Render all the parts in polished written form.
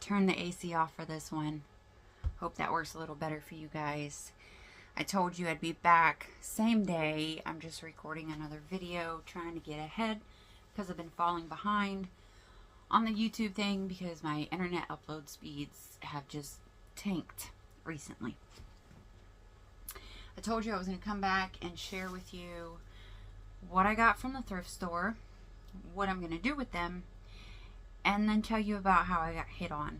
turned the AC off for this one. Hope that works a little better for you guys. I told you I'd be back same day. I'm just recording another video, trying to get ahead because I've been falling behind on the YouTube thing because my internet upload speeds have just tanked recently. I told you I was going to come back and share with you what I got from the thrift store, what I'm going to do with them, and then tell you about how I got hit on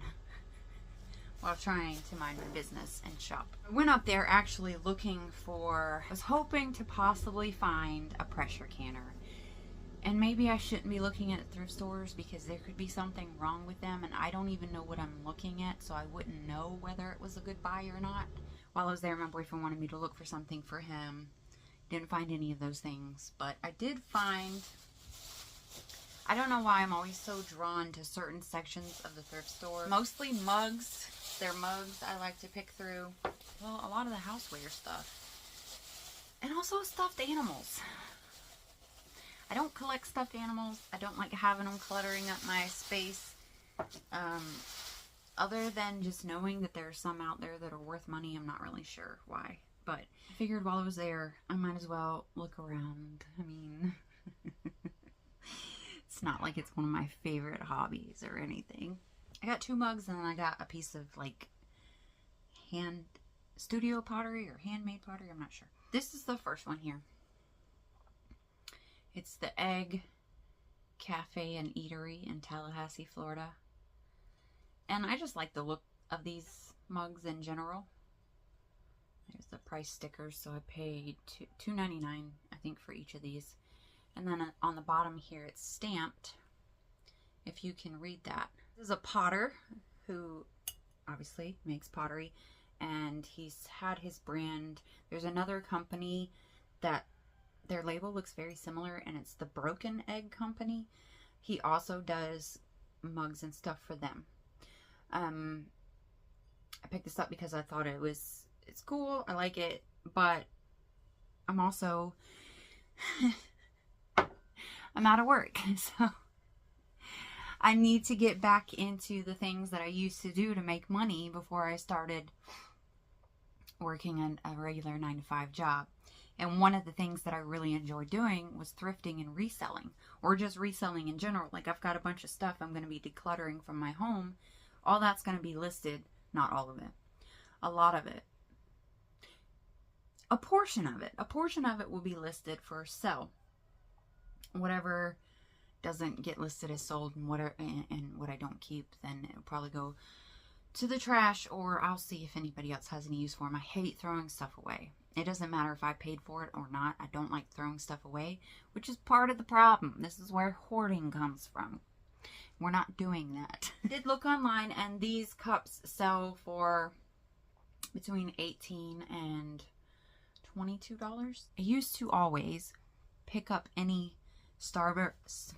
while trying to mind my business and shop. I went up there actually looking for, I was hoping to possibly find a pressure canner. And maybe I shouldn't be looking at thrift stores because there could be something wrong with them and I don't even know what I'm looking at, so I wouldn't know whether it was a good buy or not. While I was there, my boyfriend wanted me to look for something for him. Didn't find any of those things, but I did find, I don't know why I'm always so drawn to certain sections of the thrift store. Mostly mugs. They're mugs I like to pick through. Well, a lot of the houseware stuff. And also stuffed animals. I don't collect stuffed animals. I don't like having them cluttering up my space. Other than just knowing that there are some out there that are worth money, I'm not really sure why. But I figured while I was there, I might as well look around. I mean, it's not like it's one of my favorite hobbies or anything. I got 2 mugs and then I got a piece of like studio pottery or handmade pottery. I'm not sure. This is the first one here. It's the Egg Cafe and Eatery in Tallahassee, Florida. And I just like the look of these mugs in general. There's the price stickers, so I paid $2.99, I think, for each of these. And then on the bottom here, it's stamped, if you can read that. This is a potter who obviously makes pottery, and he's had his brand. There's another company that their label looks very similar, and it's the Broken Egg Company. He also does mugs and stuff for them. I picked this up because I thought it's cool. I like it, but I'm also I'm out of work, so I need to get back into the things that I used to do to make money before I started working a regular 9-to-5 job. And one of the things that I really enjoyed doing was thrifting and reselling, or just reselling in general. Like, I've got a bunch of stuff I'm going to be decluttering from my home. All that's going to be listed, not all of it, a lot of it. A portion of it will be listed for sale. Whatever doesn't get listed as sold and what I don't keep, then it'll probably go to the trash, or I'll see if anybody else has any use for them. I hate throwing stuff away. It doesn't matter if I paid for it or not. I don't like throwing stuff away, which is part of the problem. This is where hoarding comes from. We're not doing that. I did look online, and these cups sell for between $18 and $22. I used to always pick up any Starbucks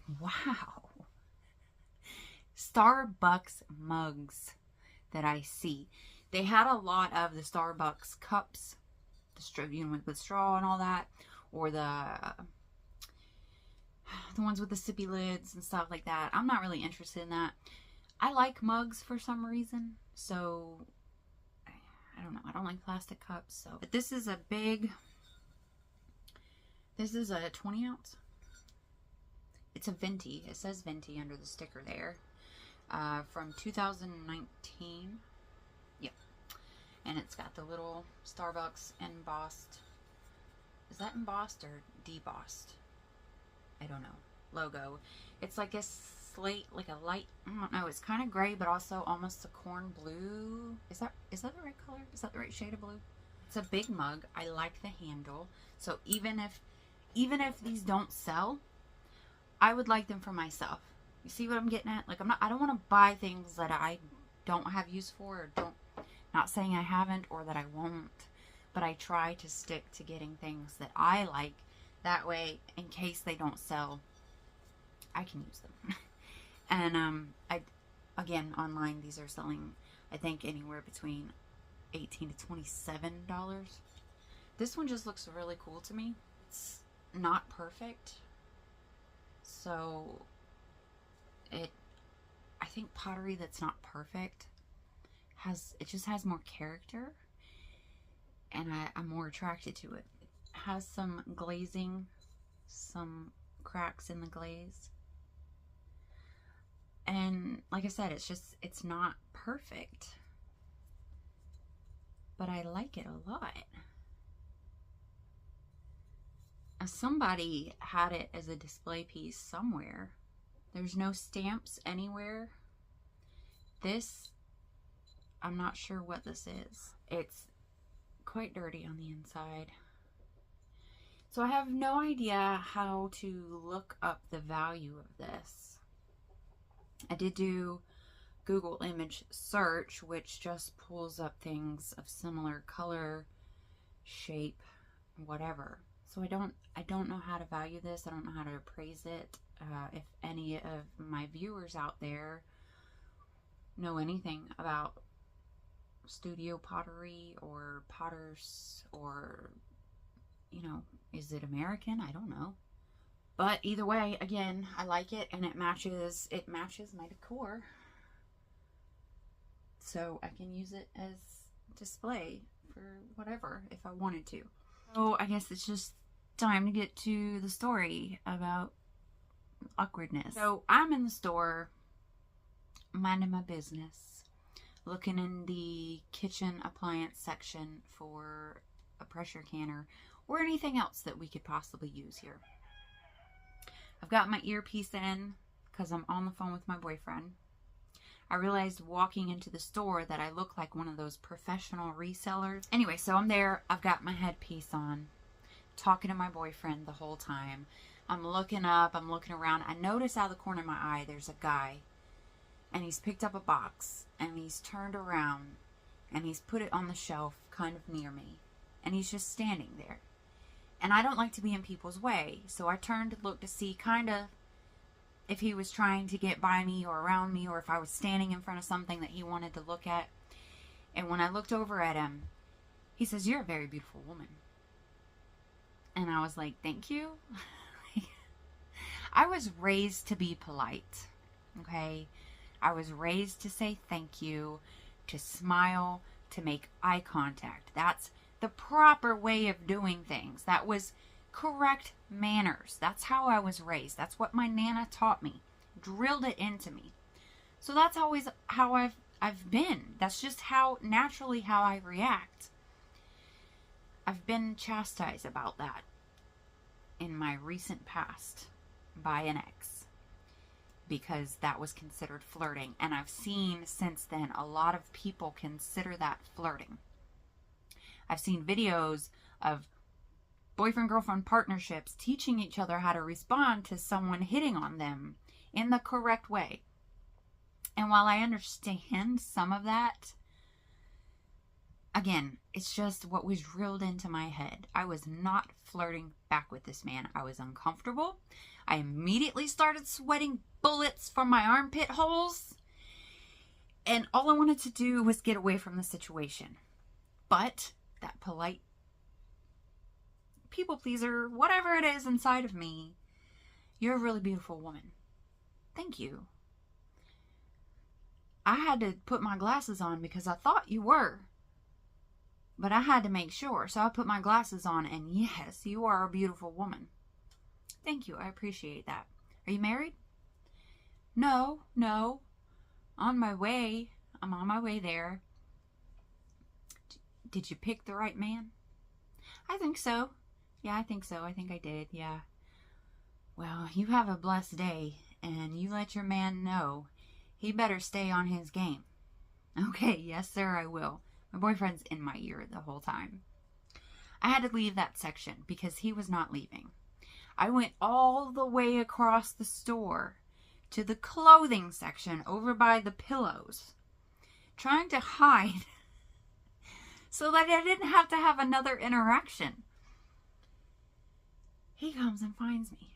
mugs that I see. They had a lot of the Starbucks cups, with straw and all that, or the ones with the sippy lids and stuff like that. I'm not really interested in that. I like mugs for some reason, so I don't know. I don't like plastic cups. So, but this is a 20 ounce. It's a venti. It says venti under the sticker there. From 2019. Yep. And it's got the little Starbucks embossed. Is that embossed or debossed? I don't know. Logo. It's like a slate, like a light, I don't know. It's kind of gray, but also almost a corn blue. Is that the right color? Is that the right shade of blue? It's a big mug. I like the handle. So even if these don't sell, I would like them for myself. You see what I'm getting at? Like, I don't want to buy things that I don't have use for, or not saying I haven't or that I won't, but I try to stick to getting things that I like. That way, in case they don't sell, I can use them. And again, online, these are selling, I think, anywhere between $18 to $27. This one just looks really cool to me. It's not perfect, so I think pottery that's not perfect just has more character, and I'm more attracted to it. It has some glazing, some cracks in the glaze. And like I said, it's not perfect, but I like it a lot. Somebody had it as a display piece somewhere. There's no stamps anywhere. This, I'm not sure what this is. It's quite dirty on the inside. So I have no idea how to look up the value of this. I did do Google image search, which just pulls up things of similar color, shape, whatever. So I don't know how to value this. I don't know how to appraise it. If any of my viewers out there know anything about studio pottery or potters, or, you know, is it American? I don't know. But either way, again, I like it, and it matches my decor. So I can use it as display for whatever if I wanted to. So I guess it's just time to get to the story about awkwardness. So I'm in the store, minding my business, looking in the kitchen appliance section for a pressure canner or anything else that we could possibly use here. I've got my earpiece in because I'm on the phone with my boyfriend. I realized walking into the store that I look like one of those professional resellers. Anyway, so I'm there. I've got my headpiece on, talking to my boyfriend the whole time. I'm looking up, I'm looking around. I notice out of the corner of my eye there's a guy, and he's picked up a box, and he's turned around, and he's put it on the shelf kind of near me, and he's just standing there. And I don't like to be in people's way, so I turned to look to see kind of if he was trying to get by me or around me, or if I was standing in front of something that he wanted to look at. And when I looked over at him, he says, "You're a very beautiful woman." And I was like, "Thank you." I was raised to be polite, okay? I was raised to say thank you, to smile, to make eye contact. That's the proper way of doing things. That was correct manners. That's how I was raised. That's what my Nana taught me, drilled it into me. So that's always how I've been. That's just how I react. I've been chastised about that in my recent past by an ex, because that was considered flirting. And I've seen since then a lot of people consider that flirting. I've seen videos of boyfriend-girlfriend partnerships teaching each other how to respond to someone hitting on them in the correct way. And while I understand some of that, again, it's just what was drilled into my head. I was not flirting back with this man. I was uncomfortable. I immediately started sweating bullets from my armpit holes. And all I wanted to do was get away from the situation. But that polite people pleaser, whatever it is inside of me, "You're a really beautiful woman." Thank you. I had to put my glasses on because I thought you were. But I had to make sure. So I put my glasses on, and yes, you are a beautiful woman. Thank you. I appreciate that. Are you married? No. On my way. I'm on my way there. Did you pick the right man? I think so. Yeah, I think so. I think I did. Yeah. Well, you have a blessed day, and you let your man know he better stay on his game. Okay, yes, sir, I will. My boyfriend's in my ear the whole time. I had to leave that section because he was not leaving. I went all the way across the store to the clothing section over by the pillows, trying to hide so that I didn't have to have another interaction. He comes and finds me.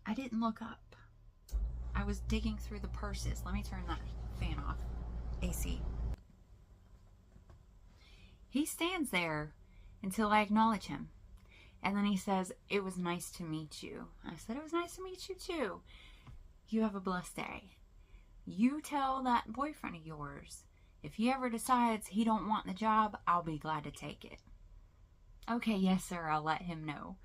I didn't look up. I was digging through the purses. Let me turn that fan off. AC. He stands there until I acknowledge him. And then he says, "It was nice to meet you." I said, "It was nice to meet you too." You have a blessed day. You tell that boyfriend of yours, if he ever decides he don't want the job, I'll be glad to take it. Okay, yes, sir, I'll let him know.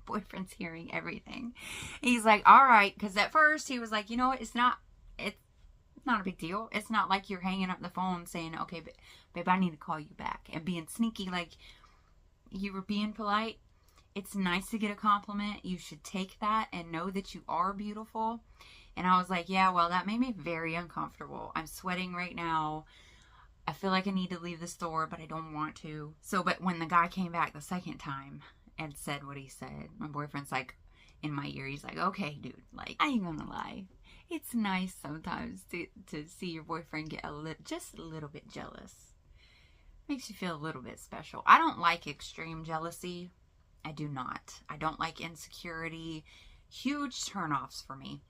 Boyfriend's hearing everything. He's like, all right, because at first he was like, you know what, it's not a big deal. It's not like you're hanging up the phone saying, okay, babe, I need to call you back, and being sneaky like you were being polite. It's nice to get a compliment. You should take that and know that you are beautiful. And I was like, yeah, well, that made me very uncomfortable. I'm sweating right now. I feel like I need to leave the store, but I don't want to. So, but when the guy came back the second time and said what he said, my boyfriend's like, in my ear, he's like, okay, dude, like, I ain't gonna lie. It's nice sometimes to see your boyfriend get just a little bit jealous. Makes you feel a little bit special. I don't like extreme jealousy. I do not. I don't like insecurity. Huge turnoffs for me.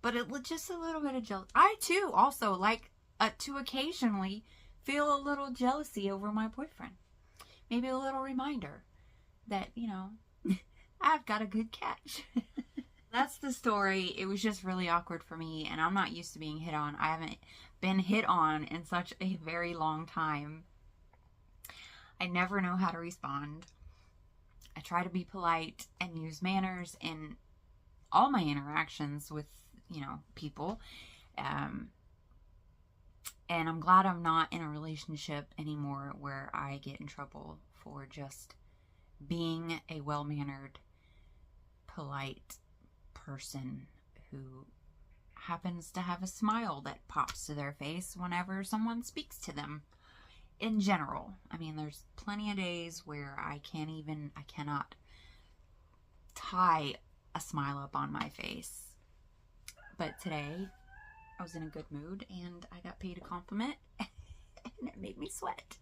But just a little bit of jealousy. I too also like to occasionally feel a little jealousy over my boyfriend. Maybe a little reminder that, you know, I've got a good catch. That's the story. It was just really awkward for me, and I'm not used to being hit on. I haven't been hit on in such a very long time. I never know how to respond. I try to be polite and use manners in all my interactions with, you know, people. And I'm glad I'm not in a relationship anymore where I get in trouble for just being a well-mannered, polite person who happens to have a smile that pops to their face whenever someone speaks to them. In general, I mean, there's plenty of days where I cannot tie a smile up on my face. But today, I was in a good mood and I got paid a compliment and it made me sweat.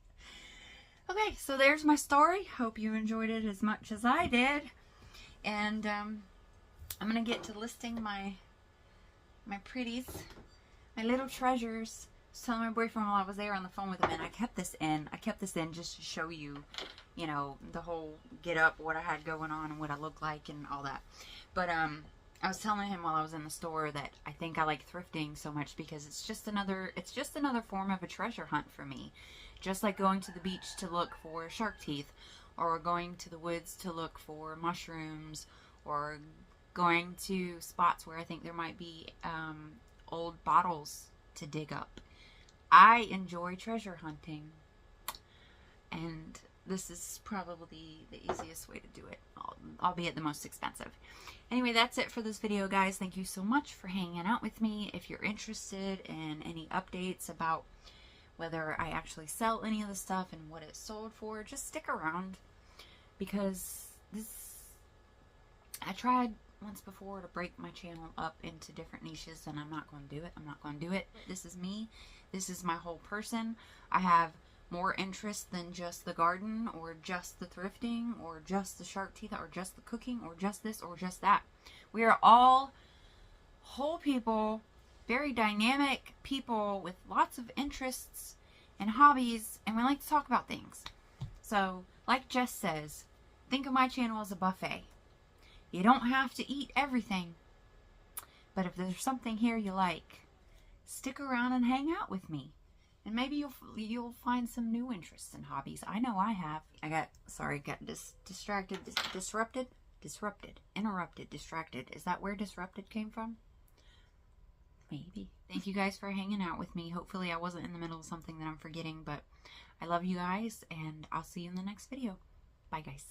Okay, so there's my story. Hope you enjoyed it as much as I did. And I'm going to get to listing my pretties, my little treasures. I was telling my boyfriend while I was there on the phone with him, and I kept this in just to show you, you know, the whole get up, what I had going on and what I look like and all that. But I was telling him while I was in the store that I think I like thrifting so much because it's just another form of a treasure hunt for me. Just like going to the beach to look for shark teeth, or going to the woods to look for mushrooms, or going to spots where I think there might be old bottles to dig up. I enjoy treasure hunting, and this is probably the easiest way to do it, albeit the most expensive. Anyway, that's it for this video, guys. Thank you so much for hanging out with me. If you're interested in any updates about whether I actually sell any of the stuff and what it's sold for, just stick around, because I tried once before to break my channel up into different niches, and I'm not going to do it. I'm not going to do it. This is me. This is my whole person. I have more interest than just the garden, or just the thrifting, or just the shark teeth, or just the cooking, or just this, or just that. We are all whole people, very dynamic people with lots of interests and hobbies, and we like to talk about things. So, like Jess says, think of my channel as a buffet. You don't have to eat everything, but if there's something here you like, stick around and hang out with me, and maybe you'll find some new interests and hobbies. I know I have. I got distracted, interrupted, distracted. Is that where disrupted came from? Maybe. Thank you guys for hanging out with me. Hopefully I wasn't in the middle of something that I'm forgetting, but I love you guys, and I'll see you in the next video. Bye, guys.